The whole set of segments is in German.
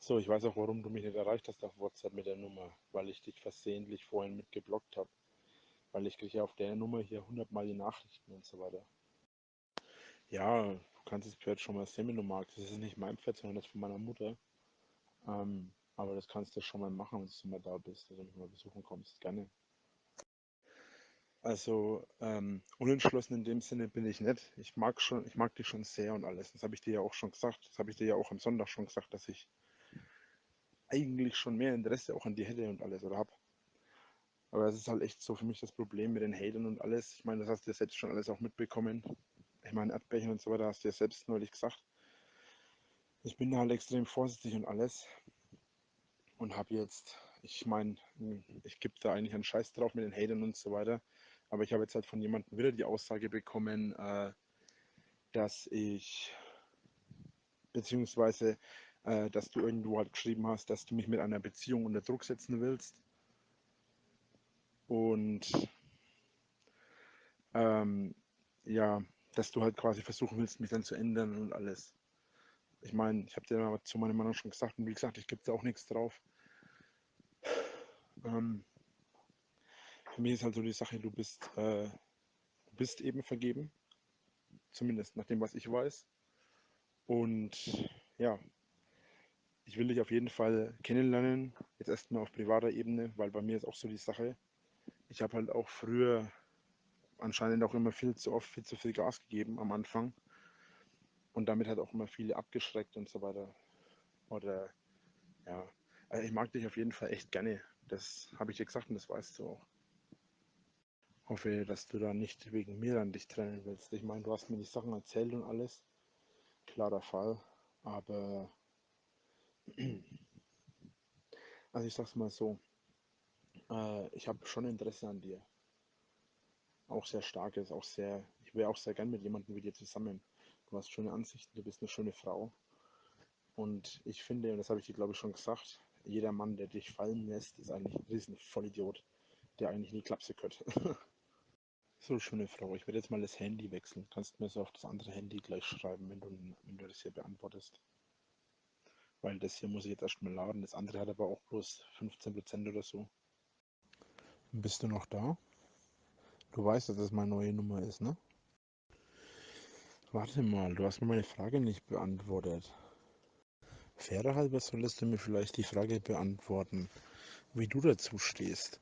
So, ich weiß auch, warum du mich nicht erreicht hast auf WhatsApp mit der Nummer, weil ich dich versehentlich vorhin mit geblockt habe. Weil ich kriege ja auf der Nummer hier 100 Mal die Nachrichten und so weiter. Ja, du kannst das Pferd schon mal sehen, wenn du magst. Das ist nicht mein Pferd, sondern das von meiner Mutter. Aber das kannst du schon mal machen, wenn du mal da bist, also mich mal besuchen kommst. Gerne. Also, unentschlossen in dem Sinne bin ich nicht. Ich mag dich schon sehr und alles. Das habe ich dir ja auch schon gesagt. Das habe ich dir ja auch am Sonntag schon gesagt, dass ich eigentlich schon mehr Interesse auch an dir hätte und alles oder habe. Aber es ist halt echt so für mich das Problem mit den Hatern und alles. Ich meine, das hast du ja selbst schon alles auch mitbekommen. Ich meine, Erdbärchen und so weiter hast du ja selbst neulich gesagt. Ich bin da halt extrem vorsichtig und alles und habe jetzt, ich meine, ich gebe da eigentlich einen Scheiß drauf mit den Hatern und so weiter. Aber ich habe jetzt halt von jemandem wieder die Aussage bekommen, dass ich, beziehungsweise, dass du irgendwo halt geschrieben hast, dass du mich mit einer Beziehung unter Druck setzen willst. Und ähm, ja, dass du halt quasi versuchen willst, mich dann zu ändern und alles. Ich meine, ich habe dir aber zu meiner Meinung schon gesagt, und wie gesagt, ich gebe da auch nichts drauf. Ähm, für mich ist halt so die Sache, du bist eben vergeben, zumindest nach dem, was ich weiß. Und ja, ich will dich auf jeden Fall kennenlernen, jetzt erstmal auf privater Ebene, weil bei mir ist auch so die Sache, ich habe halt auch früher anscheinend auch immer viel zu oft, viel zu viel Gas gegeben am Anfang und damit hat auch immer viele abgeschreckt und so weiter. Oder ja, also ich mag dich auf jeden Fall echt gerne. Das habe ich dir gesagt und das weißt du auch. Hoffe, dass du da nicht wegen mir dann dich trennen willst. Ich meine, du hast mir die Sachen erzählt und alles. Klarer Fall. Aber, also ich sag's mal so, ich habe schon Interesse an dir. Auch sehr starkes, auch sehr, ich wäre auch sehr gern mit jemandem wie dir zusammen. Du hast schöne Ansichten, du bist eine schöne Frau. Und ich finde, und das habe ich dir glaube ich schon gesagt, jeder Mann, der dich fallen lässt, ist eigentlich ein riesen Vollidiot, der eigentlich nie Klapse gehört. So, schöne Frau, ich werde jetzt mal das Handy wechseln. Kannst mir so auf das andere Handy gleich schreiben, wenn du das hier beantwortest. Weil das hier muss ich jetzt erstmal laden. Das andere hat aber auch bloß 15% oder so. Bist du noch da? Du weißt, dass das meine neue Nummer ist, ne? Warte mal, du hast mir meine Frage nicht beantwortet. Fairer halber solltest du mir vielleicht die Frage beantworten, wie du dazu stehst.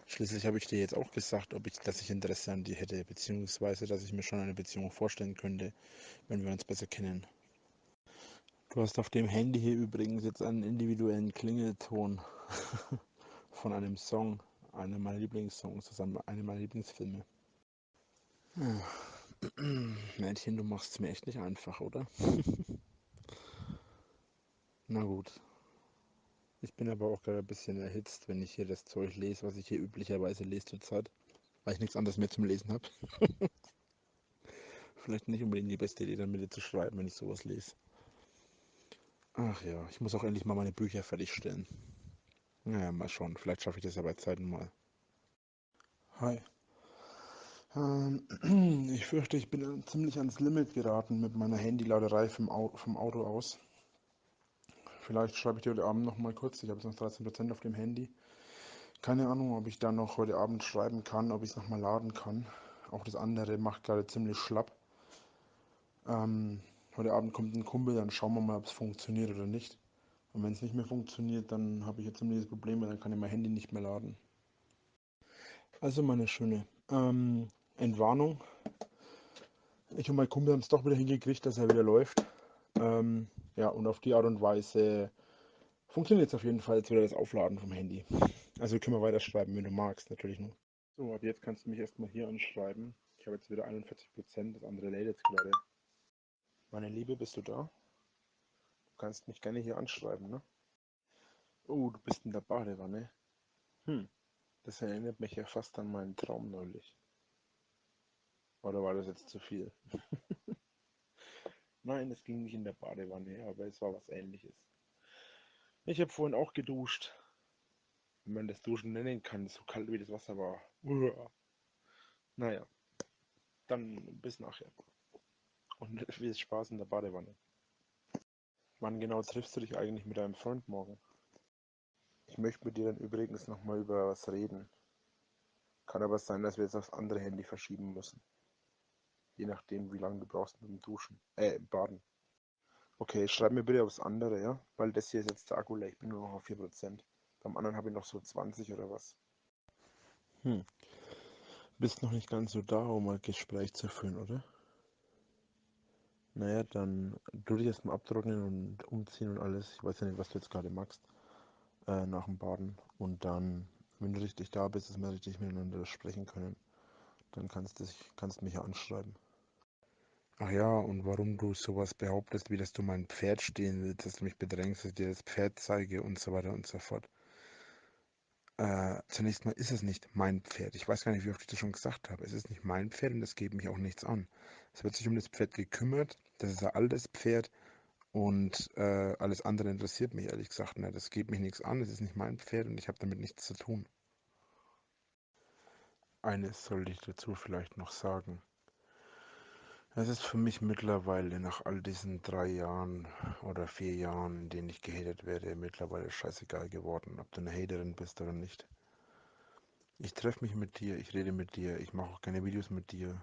Schließlich habe ich dir jetzt auch gesagt, dass ich Interesse an dir hätte, beziehungsweise dass ich mir schon eine Beziehung vorstellen könnte, wenn wir uns besser kennen. Du hast auf dem Handy hier übrigens jetzt einen individuellen Klingelton von einem Song, einer meiner Lieblingssongs, zusammen einer meiner Lieblingsfilme. Ja. Mädchen, du machst es mir echt nicht einfach, oder? Na gut. Ich bin aber auch gerade ein bisschen erhitzt, wenn ich hier das Zeug lese, was ich hier üblicherweise lese zurzeit, weil ich nichts anderes mehr zum Lesen habe. Vielleicht nicht unbedingt die beste Idee, dann mit dir zu schreiben, wenn ich sowas lese. Ach ja, ich muss auch endlich mal meine Bücher fertigstellen. Naja, mal schauen. Vielleicht schaffe ich das ja bei Zeiten mal. Hi. Ich fürchte, ich bin ziemlich ans Limit geraten mit meiner Handyladerei vom Auto aus. Vielleicht schreibe ich dir heute Abend noch mal kurz. Ich habe jetzt noch 13% auf dem Handy. Keine Ahnung, ob ich dann noch heute Abend schreiben kann, ob ich es noch mal laden kann. Auch das andere macht gerade ziemlich schlapp. Heute Abend kommt ein Kumpel, dann schauen wir mal, ob es funktioniert oder nicht. Und wenn es nicht mehr funktioniert, dann habe ich jetzt ziemliches Problem, weil dann kann ich mein Handy nicht mehr laden. Also meine Schöne, Entwarnung. Ich und mein Kumpel haben es doch wieder hingekriegt, dass er wieder läuft. Ja, und auf die Art und Weise funktioniert jetzt auf jeden Fall jetzt wieder das Aufladen vom Handy. Also können wir weiter schreiben, wenn du magst, natürlich nur. So, ab jetzt kannst du mich erstmal hier anschreiben. Ich habe jetzt wieder 41%, das andere lädt jetzt gerade. Meine Liebe, bist du da? Du kannst mich gerne hier anschreiben, ne? Oh, du bist in der Badewanne. Hm, das erinnert mich ja fast an meinen Traum neulich. Oder war das jetzt zu viel? Nein, es ging nicht in der Badewanne, aber es war was Ähnliches. Ich habe vorhin auch geduscht, wenn man das Duschen nennen kann, so kalt wie das Wasser war. Uah. Naja, dann bis nachher. Und viel Spaß in der Badewanne. Wann genau triffst du dich eigentlich mit deinem Freund morgen? Ich möchte mit dir dann übrigens nochmal über was reden. Kann aber sein, dass wir jetzt aufs andere Handy verschieben müssen. Je nachdem, wie lange du brauchst mit dem Duschen. Baden. Okay, schreib mir bitte aufs andere, ja? Weil das hier ist jetzt der Akku leer. Ich bin nur noch auf 4%. Beim anderen habe ich noch so 20 oder was. Bist noch nicht ganz so da, um ein Gespräch zu führen, oder? Naja, dann du dich erstmal abtrocknen und umziehen und alles. Ich weiß ja nicht, was du jetzt gerade magst, nach dem Baden. Und dann, wenn du richtig da bist, dass wir richtig miteinander sprechen können, dann kannst du mich ja anschreiben. Ach ja, und warum du sowas behauptest, wie dass du mein Pferd stehlen willst, dass du mich bedrängst, dass ich dir das Pferd zeige und so weiter und so fort. Zunächst mal ist es nicht mein Pferd. Ich weiß gar nicht, wie oft ich das schon gesagt habe. Es ist nicht mein Pferd und es geht mich auch nichts an. Es wird sich um das Pferd gekümmert. Das ist ein altes Pferd und alles andere interessiert mich ehrlich gesagt nicht. Das geht mich nichts an. Es ist nicht mein Pferd und ich habe damit nichts zu tun. Eines sollte ich dazu vielleicht noch sagen. Es ist für mich mittlerweile nach all diesen 3 Jahren oder 4 Jahren, in denen ich gehatet werde, mittlerweile scheißegal geworden, ob du eine Haterin bist oder nicht. Ich treffe mich mit dir, ich rede mit dir, ich mache auch keine Videos mit dir.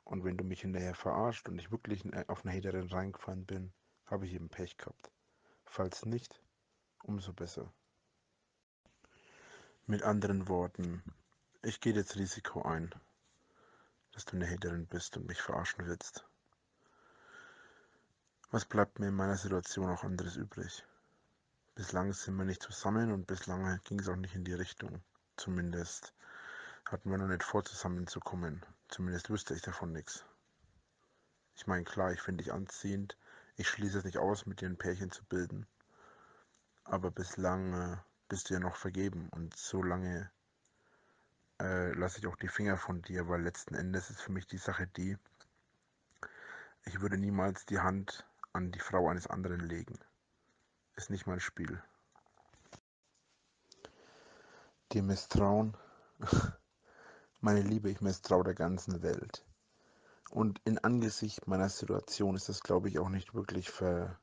Und wenn du mich hinterher verarscht und ich wirklich auf eine Haterin reingefallen bin, habe ich eben Pech gehabt. Falls nicht, umso besser. Mit anderen Worten, ich gehe das Risiko ein, dass du eine Haterin bist und mich verarschen willst. Was bleibt mir in meiner Situation auch anderes übrig? Bislang sind wir nicht zusammen und bislang ging es auch nicht in die Richtung. Zumindest hatten wir noch nicht vor, zusammenzukommen. Zumindest wüsste ich davon nichts. Ich meine, klar, ich finde dich anziehend. Ich schließe es nicht aus, mit dir ein Pärchen zu bilden. Aber bislang bist du ja noch vergeben und so lange lasse ich auch die Finger von dir, weil letzten Endes ist für mich die Sache die, ich würde niemals die Hand an die Frau eines anderen legen. Ist nicht mein Spiel. Dir misstrauen? Meine Liebe, ich misstraue der ganzen Welt. Und in Angesicht meiner Situation ist das, glaube ich, auch nicht wirklich verwerflich.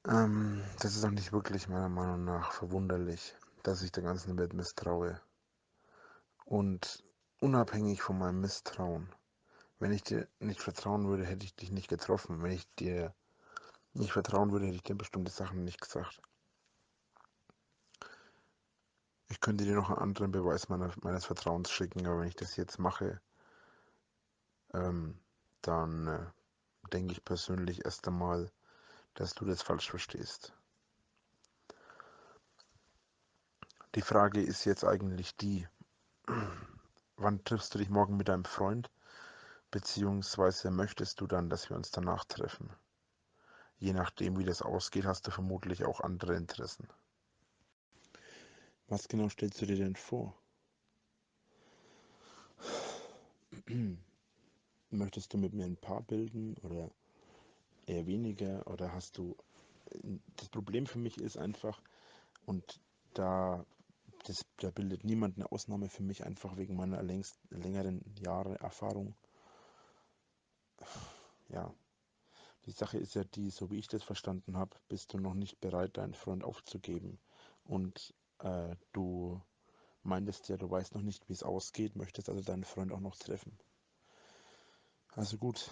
Das ist auch nicht wirklich meiner Meinung nach verwunderlich, dass ich der ganzen Welt misstraue. Und unabhängig von meinem Misstrauen, wenn ich dir nicht vertrauen würde, hätte ich dich nicht getroffen. Wenn ich dir nicht vertrauen würde, hätte ich dir bestimmte Sachen nicht gesagt. Ich könnte dir noch einen anderen Beweis meines Vertrauens schicken, aber wenn ich das jetzt mache, ähm, dann denke ich persönlich erst einmal, dass du das falsch verstehst. Die Frage ist jetzt eigentlich die, wann triffst du dich morgen mit deinem Freund? Beziehungsweise möchtest du dann, dass wir uns danach treffen? Je nachdem, wie das ausgeht, hast du vermutlich auch andere Interessen. Was genau stellst du dir denn vor? Möchtest du mit mir ein Paar bilden oder eher weniger? Oder hast du... Das Problem für mich ist einfach, und da, da bildet niemand eine Ausnahme für mich, einfach wegen meiner längeren Jahre Erfahrung. Ja, die Sache ist ja die, so wie ich das verstanden habe, bist du noch nicht bereit, deinen Freund aufzugeben. Und du meintest ja, du weißt noch nicht, wie es ausgeht, möchtest also deinen Freund auch noch treffen. Also gut,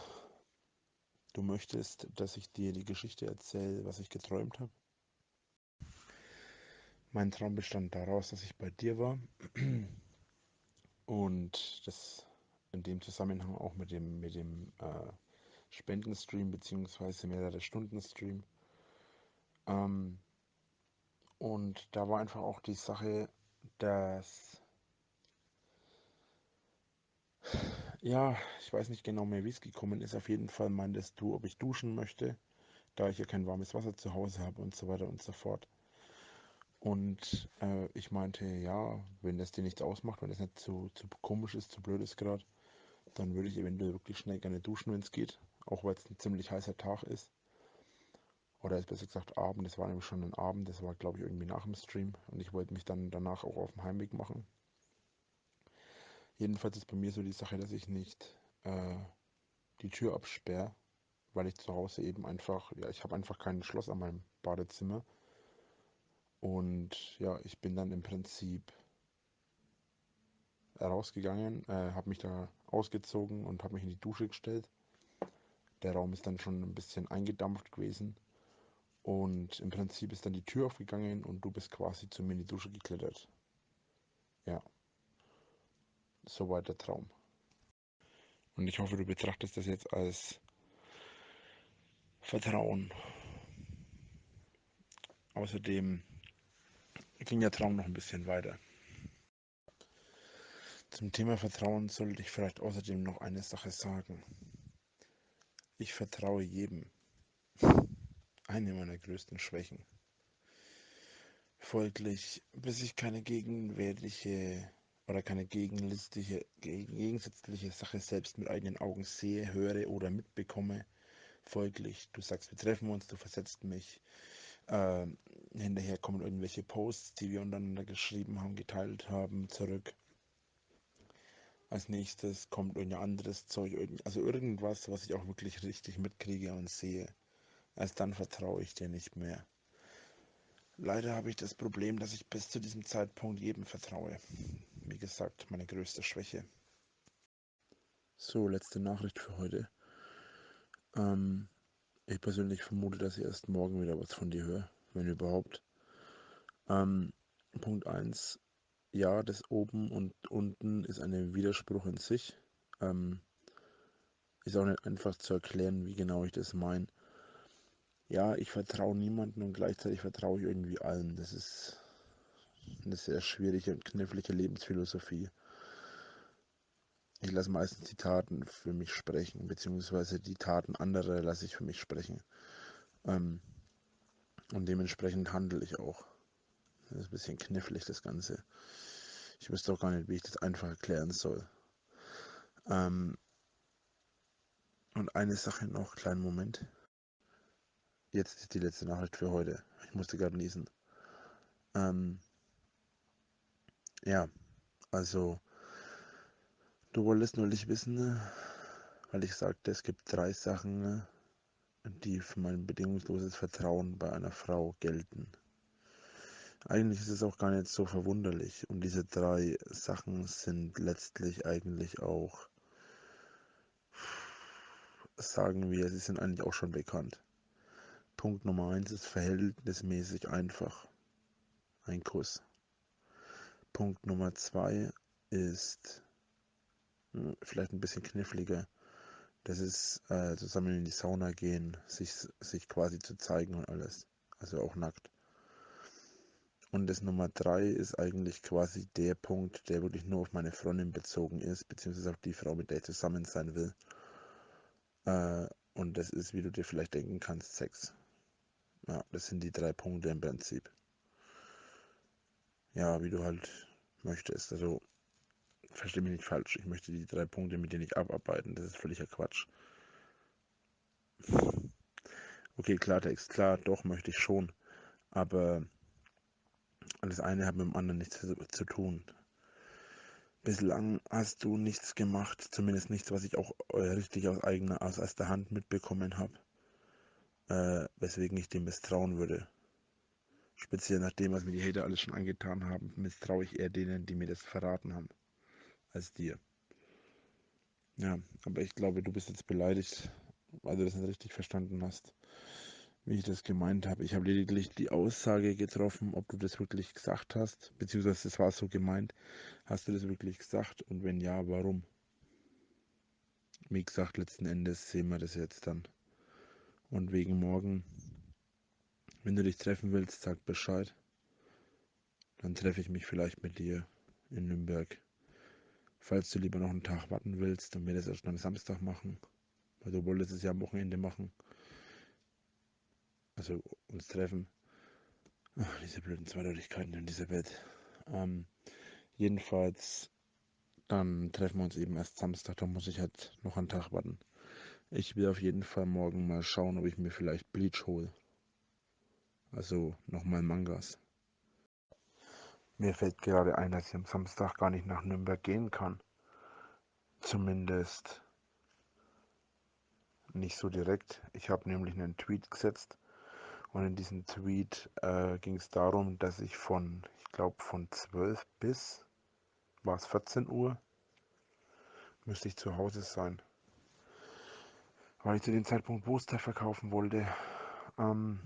du möchtest, dass ich dir die Geschichte erzähle, was ich geträumt habe. Mein Traum bestand daraus, dass ich bei dir war und das in dem Zusammenhang auch mit dem Spendenstream bzw. mehrere Stunden Stream. Ähm, und da war einfach auch die Sache, dass, ja, ich weiß nicht genau mehr, wie es gekommen ist. Auf jeden Fall meintest du, ob ich duschen möchte, da ich ja kein warmes Wasser zu Hause habe und so weiter und so fort. Und ich meinte, ja, wenn das dir nichts ausmacht, wenn das nicht zu komisch ist, zu blöd ist gerade, dann würde ich eventuell wirklich schnell gerne duschen, wenn es geht. Auch weil es ein ziemlich heißer Tag ist. Oder ist besser gesagt Abend. Das war nämlich schon ein Abend. Das war, glaube ich, irgendwie nach dem Stream. Und ich wollte mich dann danach auch auf dem Heimweg machen. Jedenfalls ist bei mir so die Sache, dass ich nicht die Tür absperre, weil ich zu Hause eben einfach, ja, ich habe einfach kein Schloss an meinem Badezimmer. Und ja, ich bin dann im Prinzip rausgegangen, habe mich da ausgezogen und habe mich in die Dusche gestellt. Der Raum ist dann schon ein bisschen eingedampft gewesen. Und im Prinzip ist dann die Tür aufgegangen und du bist quasi zu mir in die Dusche geklettert. Ja, soweit der Traum. Und ich hoffe, du betrachtest das jetzt als Vertrauen. Außerdem ging der Traum noch ein bisschen weiter. Zum Thema Vertrauen sollte ich vielleicht außerdem noch eine Sache sagen. Ich vertraue jedem. Eine meiner größten Schwächen. Folglich, bis ich keine gegenwärtige oder keine gegensätzliche Sache selbst mit eigenen Augen sehe, höre oder mitbekomme. Folglich, du sagst, wir treffen uns, du versetzt mich. Äh, Hinterher kommen irgendwelche Posts, die wir untereinander geschrieben haben, geteilt haben, zurück. Als nächstes kommt irgendein anderes Zeug, also irgendwas, was ich auch wirklich richtig mitkriege und sehe. Erst dann vertraue ich dir nicht mehr. Leider habe ich das Problem, dass ich bis zu diesem Zeitpunkt jedem vertraue. Wie gesagt, meine größte Schwäche. So, letzte Nachricht für heute. Ähm, Ich persönlich vermute, dass ich erst morgen wieder was von dir höre, wenn überhaupt. Ähm, Punkt eins: Ja, das oben und unten ist ein Widerspruch in sich. Ähm, Ist auch nicht einfach zu erklären, wie genau ich das meine. Ja, ich vertraue niemandem und gleichzeitig vertraue ich irgendwie allen. Das ist eine sehr schwierige und knifflige Lebensphilosophie. Ich lasse meistens die Taten für mich sprechen, beziehungsweise die Taten anderer lasse ich für mich sprechen. Ähm, und dementsprechend handle ich auch. Das ist ein bisschen knifflig, das Ganze. Ich wüsste auch gar nicht, wie ich das einfach erklären soll. Ähm, und eine Sache noch, kleinen Moment. Jetzt ist die letzte Nachricht für heute. Ich musste gerade niesen. Ähm, ja, also, du wolltest neulich wissen, weil ich sagte, es gibt 3 Sachen, die für mein bedingungsloses Vertrauen bei einer Frau gelten. Eigentlich ist es auch gar nicht so verwunderlich. Und diese 3 Sachen sind letztlich eigentlich auch, sagen wir, sie sind eigentlich auch schon bekannt. Punkt Nummer 1 ist verhältnismäßig einfach. Ein Kuss. Punkt Nummer 2 ist vielleicht ein bisschen kniffliger. Das ist zusammen in die Sauna gehen, sich quasi zu zeigen und alles. Also auch nackt. Und das Nummer 3 ist eigentlich quasi der Punkt, der wirklich nur auf meine Freundin bezogen ist, beziehungsweise auf die Frau, mit der ich zusammen sein will. Und das ist, wie du dir vielleicht denken kannst, Sex. Ja, das sind die 3 Punkte im Prinzip. Ja, wie du halt möchtest. Also, versteh mich nicht falsch. Ich möchte die 3 Punkte mit dir nicht abarbeiten. Das ist völliger Quatsch. Okay, Klartext. Klar, doch, möchte ich schon. Aber das eine hat mit dem anderen nichts zu tun. Bislang hast du nichts gemacht, zumindest nichts, was ich auch richtig aus erster Hand mitbekommen habe, weswegen ich dem misstrauen würde. Speziell nach dem, was mir die Hater alles schon angetan haben, misstraue ich eher denen, die mir das verraten haben, als dir. Ja, aber ich glaube, du bist jetzt beleidigt, weil du das nicht richtig verstanden hast, wie ich das gemeint habe. Ich habe lediglich die Aussage getroffen, ob du das wirklich gesagt hast, beziehungsweise es war so gemeint. Hast du das wirklich gesagt und wenn ja, warum? Wie gesagt, letzten Endes sehen wir das jetzt dann. Und wegen morgen, wenn du dich treffen willst, sag Bescheid. Dann treffe ich mich vielleicht mit dir in Nürnberg. Falls du lieber noch einen Tag warten willst, dann wir das erst am Samstag machen. Weil du wolltest es ja am Wochenende machen. Also uns treffen. Ach, diese blöden Zweideutigkeiten in dieser Welt. Ähm, Jedenfalls, dann treffen wir uns eben erst Samstag. Da muss ich halt noch einen Tag warten. Ich will auf jeden Fall morgen mal schauen, ob ich mir vielleicht Bleach hole. Also nochmal Mangas. Mir fällt gerade ein, dass ich am Samstag gar nicht nach Nürnberg gehen kann. Zumindest nicht so direkt. Ich habe nämlich einen Tweet gesetzt und in diesem Tweet ging es darum, dass ich ich glaube von 12 bis, war es 14 Uhr, müsste ich zu Hause sein, weil ich zu dem Zeitpunkt Booster verkaufen wollte. Ähm,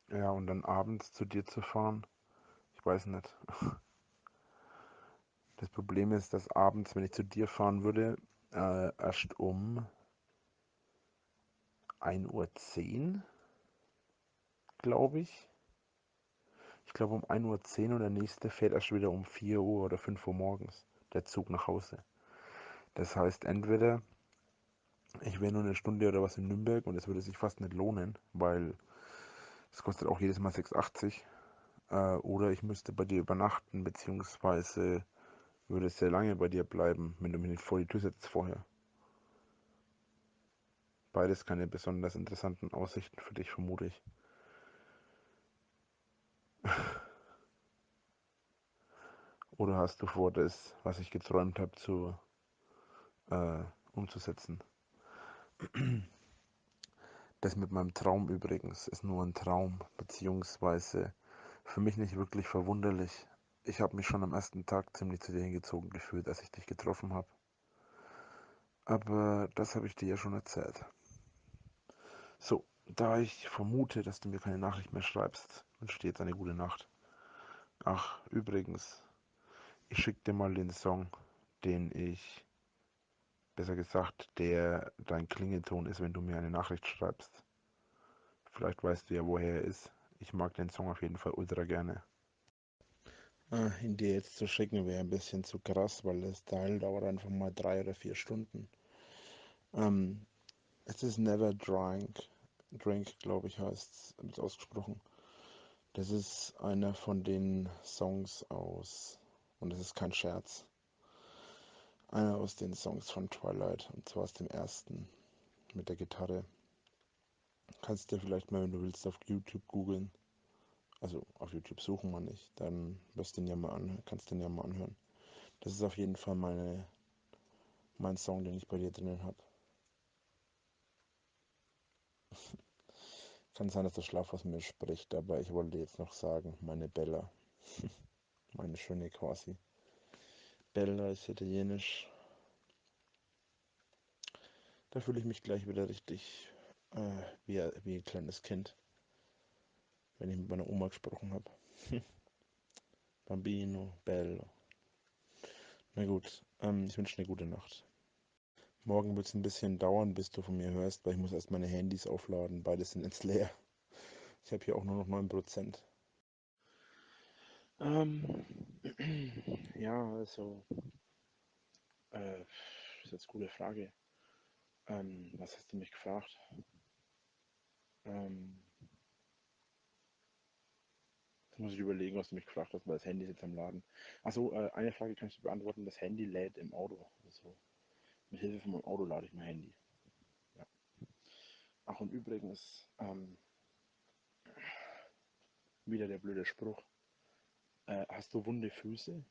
ja, und dann abends zu dir zu fahren, ich weiß nicht. Das Problem ist, dass abends, wenn ich zu dir fahren würde, erst um 1:10 Uhr, glaube ich. Ich glaube um 1:10 Uhr und der nächste fährt erst wieder um 4 Uhr oder 5 Uhr morgens, der Zug nach Hause. Das heißt, entweder ich wäre nur eine Stunde oder was in Nürnberg und es würde sich fast nicht lohnen, weil es kostet auch jedes Mal 6,80. Oder ich müsste bei dir übernachten, beziehungsweise würde sehr lange bei dir bleiben, wenn du mich nicht vor die Tür setzt vorher. Beides keine besonders interessanten Aussichten für dich, vermute ich. Oder hast du vor, das, was ich geträumt habe, äh, umzusetzen? Das mit meinem Traum übrigens ist nur ein Traum, beziehungsweise für mich nicht wirklich verwunderlich. Ich habe mich schon am ersten Tag ziemlich zu dir hingezogen gefühlt, als ich dich getroffen habe. Aber das habe ich dir ja schon erzählt. So, da ich vermute, dass du mir keine Nachricht mehr schreibst, wünsche ich dir jetzt eine gute Nacht. Ach, übrigens, ich schicke dir mal den Song, besser gesagt, der dein Klingelton ist, wenn du mir eine Nachricht schreibst. Vielleicht weißt du ja, woher er ist. Ich mag den Song auf jeden Fall ultra gerne. Ihn dir jetzt zu schicken wäre ein bisschen zu krass, weil das Teil dauert einfach mal 3 oder 4 Stunden. Ähm, es ist Never Drink, glaube ich, heißt es, wird ausgesprochen. Das ist einer von den Songs und das ist kein Scherz, einer aus den Songs von Twilight, und zwar aus dem ersten mit der Gitarre. Kannst du dir vielleicht mal, wenn du willst, auf YouTube googeln. Also auf YouTube suchen wir nicht, dann wirst du den ja mal anhören, kannst du den ja mal anhören. Das ist auf jeden Fall mein Song, den ich bei dir drinnen habe. Kann sein, dass der Schlaf aus mir spricht, aber ich wollte jetzt noch sagen, meine Bella, meine schöne quasi. Bella ist italienisch. Da fühle ich mich gleich wieder richtig wie ein kleines Kind, wenn ich mit meiner Oma gesprochen habe. Bambino, Bello. Na gut, ich wünsche eine gute Nacht. Morgen wird es ein bisschen dauern, bis du von mir hörst, weil ich muss erst meine Handys aufladen. Beide sind jetzt leer. Ich habe hier auch nur noch 9%. Ähm, ja, also, ist jetzt eine gute Frage. Was hast du mich gefragt? Ähm, Jetzt muss ich überlegen, was du mich gefragt hast, weil das Handy ist jetzt am Laden. Achso, eine Frage kann ich dir beantworten. Das Handy lädt im Auto. Also, mit Hilfe von meinem Auto lade ich mein Handy. Ja. Ach, und übrigens, wieder der blöde Spruch. Hast du wunde Füße?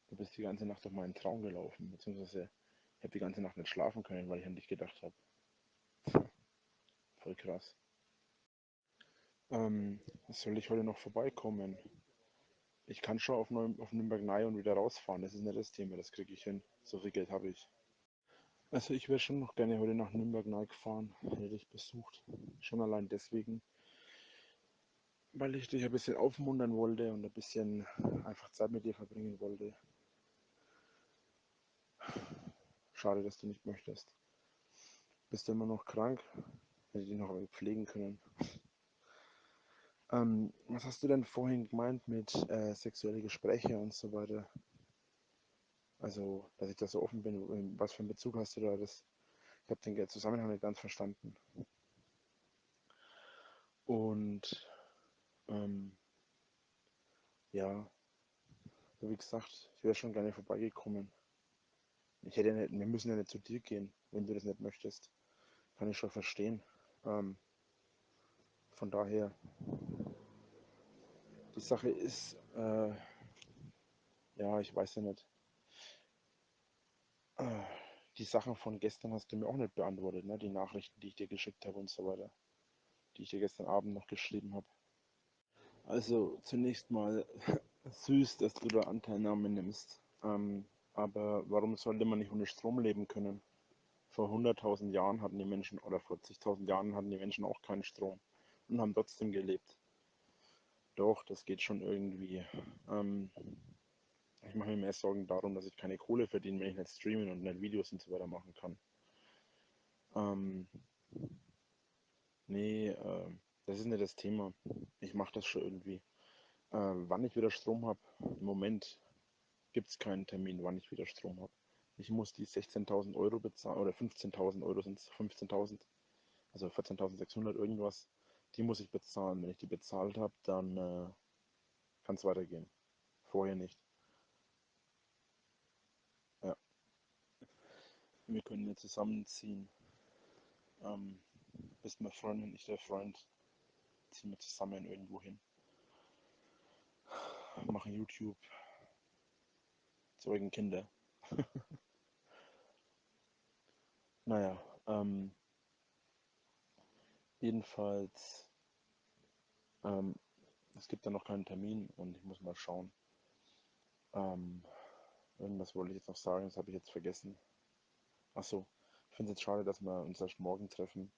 Du bist die ganze Nacht auf meinen Traum gelaufen, beziehungsweise ich habe die ganze Nacht nicht schlafen können, weil ich an dich gedacht habe. Voll krass. Soll ich heute noch vorbeikommen? Ich kann schon auf Nürnberg Neu und wieder rausfahren. Das ist nicht das Thema, das kriege ich hin. So viel Geld habe ich. Also ich wäre schon noch gerne heute nach Nürnberg Neu gefahren, hätte dich besucht. Schon allein deswegen, weil ich dich ein bisschen aufmuntern wollte und ein bisschen einfach Zeit mit dir verbringen wollte. Schade, dass du nicht möchtest. Bist du immer noch krank? Hätte ich dich noch pflegen können. Was hast du denn vorhin gemeint mit sexuelle Gespräche und so weiter? Also, dass ich da so offen bin, was für einen Bezug hast du da? Ich habe den Zusammenhang nicht ganz verstanden. Und ähm, ja, wie gesagt, ich wäre schon gerne vorbeigekommen. Wir müssen ja nicht zu dir gehen, wenn du das nicht möchtest. Kann ich schon verstehen. Ähm, von daher, die Sache ist, ja, ich weiß ja nicht. Die Sachen von gestern hast du mir auch nicht beantwortet, ne? Die Nachrichten, die ich dir geschickt habe und so weiter, die ich dir gestern Abend noch geschrieben habe. Also zunächst mal süß, dass du da Anteilnahme nimmst. Aber warum sollte man nicht ohne Strom leben können? Vor 100.000 Jahren hatten die Menschen oder vor zigtausend Jahren hatten die Menschen auch keinen Strom und haben trotzdem gelebt. Doch, das geht schon irgendwie. Ähm, Ich mache mir mehr Sorgen darum, dass ich keine Kohle verdiene, wenn ich nicht streamen und nicht Videos und so weiter machen kann. Ähm, nee, das ist nicht das Thema. Ich mache das schon irgendwie. Wann ich wieder Strom habe, im Moment gibt es keinen Termin, wann ich wieder Strom habe. Ich muss die 16.000 Euro bezahlen, oder 15.000 Euro sind es, 15.000, also 14.600 irgendwas. Die muss ich bezahlen. Wenn ich die bezahlt habe, dann kann es weitergehen. Vorher nicht. Ja, wir können hier zusammenziehen. Ähm, Bist meine Freundin, ich der Freund, ziehen wir zusammen irgendwo hin, machen YouTube, zeugen Kinder. Naja, jedenfalls, ähm, es gibt da noch keinen Termin und ich muss mal schauen. Ähm, Irgendwas wollte ich jetzt noch sagen, das habe ich jetzt vergessen. Achso, ich finde es jetzt schade, dass wir uns erst morgen treffen,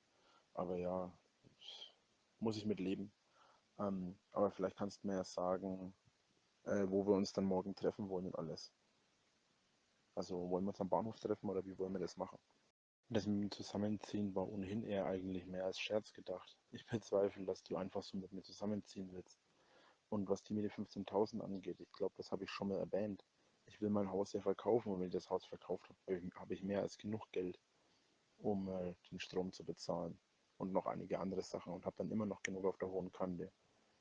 aber ja, muss ich mit leben. Aber vielleicht kannst du mir ja sagen, wo wir uns dann morgen treffen wollen und alles. Also wollen wir uns am Bahnhof treffen oder wie wollen wir das machen? Das mit dem Zusammenziehen war ohnehin eher eigentlich mehr als Scherz gedacht. Ich bezweifle, dass du einfach so mit mir zusammenziehen willst. Und was die mit den 15.000 angeht, ich glaube, das habe ich schon mal erwähnt. Ich will mein Haus ja verkaufen und wenn ich das Haus verkauft habe, habe ich mehr als genug Geld, um den Strom zu bezahlen und noch einige andere Sachen und habe dann immer noch genug auf der hohen Kante.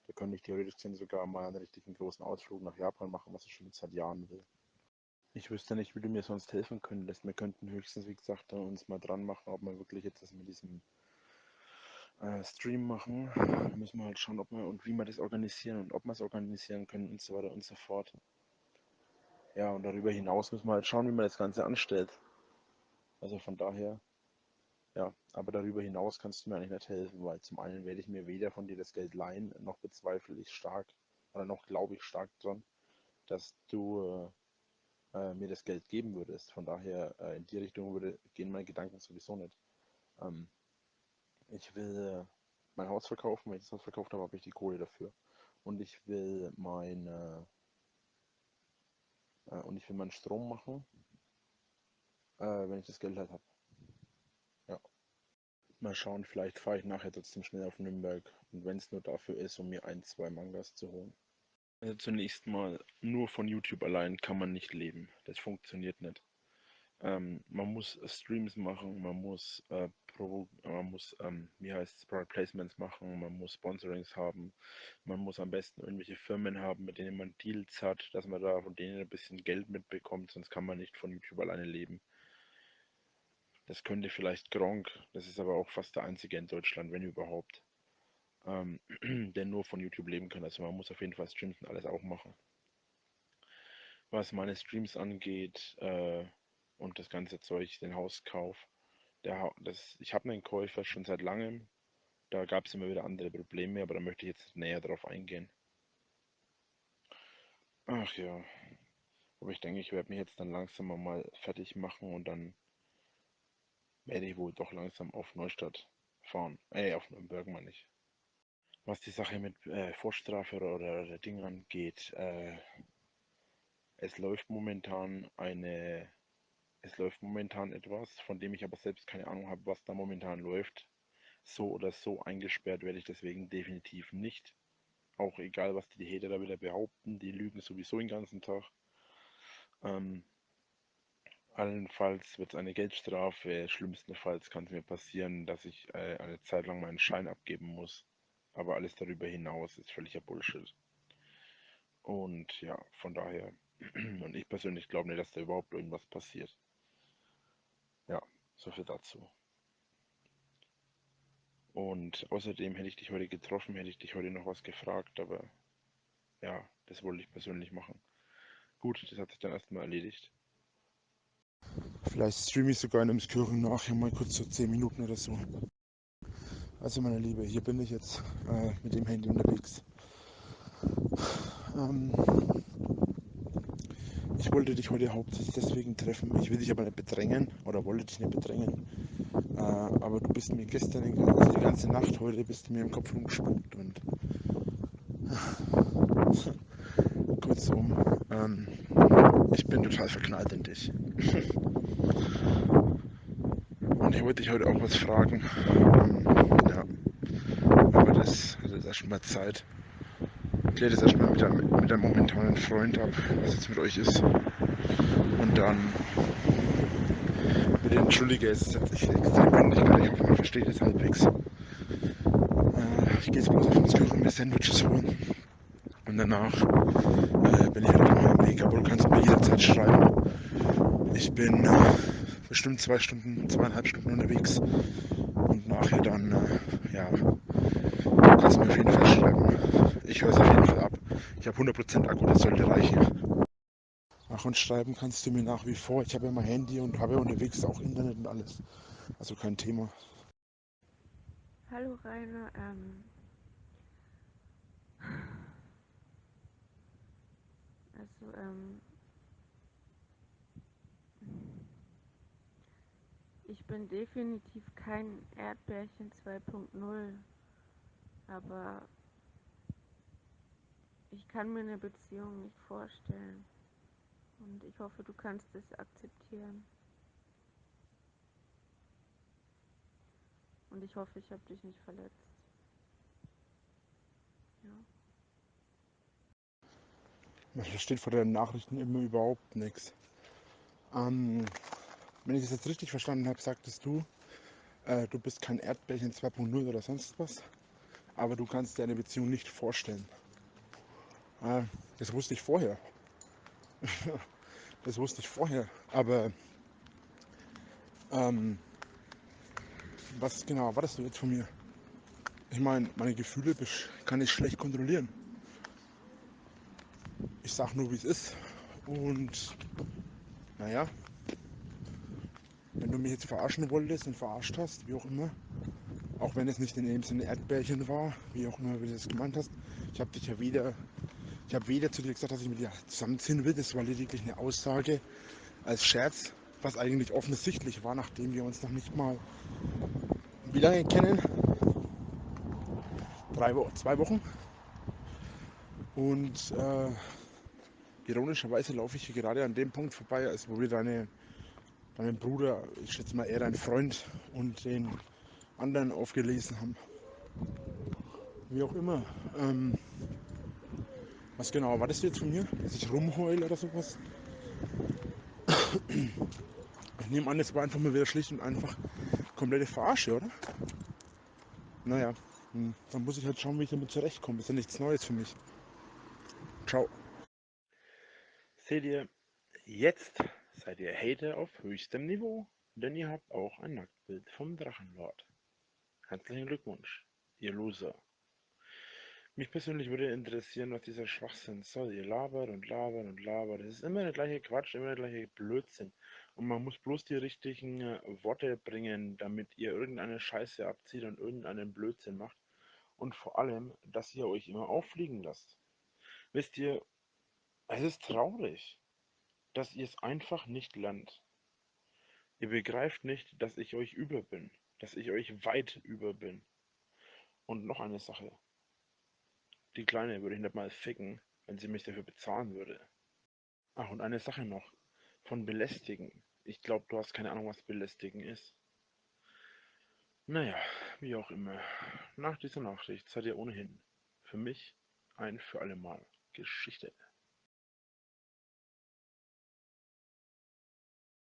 Da könnte ich theoretisch gesehen sogar mal einen richtigen großen Ausflug nach Japan machen, was ich schon seit Jahren will. Ich wüsste nicht, wie du mir sonst helfen könntest. Wir könnten höchstens, wie gesagt, da uns mal dran machen, ob wir wirklich jetzt das mit diesem Stream machen. Da müssen wir halt schauen, ob wir und wie wir das organisieren und ob wir es organisieren können und so weiter und so fort. Ja, und darüber hinaus müssen wir halt schauen, wie man das Ganze anstellt. Also von daher, ja, aber darüber hinaus kannst du mir eigentlich nicht helfen, weil zum einen werde ich mir weder von dir das Geld leihen, noch bezweifle ich stark, oder noch glaube ich stark dran, dass du mir das Geld geben würdest. Von daher, in die Richtung gehen meine Gedanken sowieso nicht. Ähm, Ich will mein Haus verkaufen. Wenn ich das Haus verkauft habe, habe ich die Kohle dafür. Und ich will meinen Strom machen, wenn ich das Geld halt habe. Ja. Mal schauen, vielleicht fahre ich nachher trotzdem schnell auf Nürnberg. Und wenn es nur dafür ist, um mir ein, zwei Mangas zu holen. Also zunächst mal, nur von YouTube allein kann man nicht leben. Das funktioniert nicht. Man muss Streams machen, man muss, wie heißt es, Product Placements machen, man muss Sponsorings haben, man muss am besten irgendwelche Firmen haben, mit denen man Deals hat, dass man da von denen ein bisschen Geld mitbekommt, sonst kann man nicht von YouTube alleine leben. Das könnte vielleicht Gronkh, das ist aber auch fast der einzige in Deutschland, wenn überhaupt, der nur von YouTube leben kann. Also man muss auf jeden Fall Streams und alles auch machen. Was meine Streams angeht, und das ganze Zeug, den Hauskauf, ich habe einen Käufer schon seit langem. Da gab es immer wieder andere Probleme, aber da möchte ich jetzt nicht näher drauf eingehen. Ach ja, aber ich denke, ich werde mich jetzt dann langsam mal fertig machen und dann werde ich wohl doch langsam auf Neustadt fahren. Auf Nürnberg meine ich. Was die Sache mit Vorstrafe oder Ding angeht, es läuft momentan eine, es läuft momentan etwas, von dem ich aber selbst keine Ahnung habe, was da momentan läuft. So oder so eingesperrt werde ich deswegen definitiv nicht. Auch egal, was die Hater da wieder behaupten, die lügen sowieso den ganzen Tag. Ähm, Allenfalls wird es eine Geldstrafe. Schlimmstenfalls kann es mir passieren, dass ich eine Zeit lang meinen Schein abgeben muss. Aber alles darüber hinaus ist völliger Bullshit. Und ja, von daher, und ich persönlich glaube nicht, dass da überhaupt irgendwas passiert. Ja, so viel dazu. Und außerdem hätte ich dich heute getroffen, hätte ich dich heute noch was gefragt, aber ja, das wollte ich persönlich machen. Gut, das hat sich dann erstmal erledigt. Vielleicht streame ich sogar in einem Skirchen nachher mal kurz so 10 Minuten oder so. Also meine Liebe, hier bin ich jetzt mit dem Handy unterwegs. Ähm, Ich wollte dich heute hauptsächlich deswegen treffen. Ich will dich aber nicht bedrängen oder wollte dich nicht bedrängen. Aber du bist mir gestern, also die ganze Nacht heute, bist du mir im Kopf rumgespukt und kurzum, ich bin total verknallt in dich. Und ich wollte dich heute auch was fragen. Ja, aber das hat jetzt erstmal Zeit. Klär das erstmal mit deinem momentanen Freund ab, was jetzt mit euch ist. Und dann bitte entschuldige, es ist jetzt extrem windig gerade. Ich hoffe, man versteht es halbwegs. Ich gehe jetzt bloß auf den Skirchen mir Sandwiches holen. Und danach bin ich halt auf meinem Weg. Aber du kannst mir jederzeit schreiben. Ich bin bestimmt 2 Stunden, 2,5 Stunden unterwegs. Und nachher dann, ja, kannst du mir auf jeden Fall schreiben. Ich höre es auf jeden Fall ab. Ich habe 100% Akku, das sollte reichen. Ach, und schreiben kannst du mir nach wie vor. Ich habe ja mein Handy und habe ja unterwegs auch Internet und alles. Also kein Thema. Hallo Rainer, also ich bin definitiv kein Erdbärchen 2.0, aber ich kann mir eine Beziehung nicht vorstellen und ich hoffe, du kannst es akzeptieren und ich hoffe, ich habe dich nicht verletzt. Ja. Man versteht vor den Nachrichten immer überhaupt nichts. Ähm, Wenn ich das jetzt richtig verstanden habe, sagtest du, du bist kein Erdbärchen 2.0 oder sonst was, aber du kannst dir eine Beziehung nicht vorstellen. Äh, Das wusste ich vorher. Das wusste ich vorher. Aber ähm, was genau erwartest du jetzt von mir? Ich meine, meine Gefühle kann ich schlecht kontrollieren. Ich sag nur, wie es ist. Und naja, wenn du mich jetzt verarschen wolltest und verarscht hast, wie auch immer, auch wenn es nicht in dem Sinne Erdbärchen war, wie auch immer, wie du das gemeint hast, ich habe dich ja weder, ich habe weder zu dir gesagt, dass ich mit dir zusammenziehen will. Das war lediglich eine Aussage als Scherz, was eigentlich offensichtlich war, nachdem wir uns noch nicht mal wie lange kennen? 2 Wochen. Und ironischerweise laufe ich hier gerade an dem Punkt vorbei, als wo wir deinen Bruder, ich schätze mal eher deinen Freund und den anderen aufgelesen haben. Wie auch immer. Ähm, Was genau erwartest du jetzt von mir? Dass ich rumheule oder sowas? Ich nehme an, es war einfach mal wieder schlicht und einfach komplette Verarsche, oder? Naja, dann muss ich halt schauen, wie ich damit zurechtkomme. Ist ja nichts Neues für mich. Ciao. Seht ihr, jetzt seid ihr Hater auf höchstem Niveau, denn ihr habt auch ein Nacktbild vom Drachenlord. Herzlichen Glückwunsch, ihr Loser. Mich persönlich würde interessieren, was dieser Schwachsinn soll. Ihr labert und labert und labert. Es ist immer der gleiche Quatsch, immer der gleiche Blödsinn. Und man muss bloß die richtigen Worte bringen, damit ihr irgendeine Scheiße abzieht und irgendeinen Blödsinn macht. Und vor allem, dass ihr euch immer auffliegen lasst. Wisst ihr, es ist traurig, dass ihr es einfach nicht lernt. Ihr begreift nicht, dass ich euch über bin, dass ich euch weit über bin. Und noch eine Sache. Die Kleine würde ich nicht mal ficken, wenn sie mich dafür bezahlen würde. Ach, und eine Sache noch. Von belästigen. Ich glaube, du hast keine Ahnung, was belästigen ist. Naja, wie auch immer. Nach dieser Nachricht seid ihr ohnehin für mich ein für allemal Geschichte.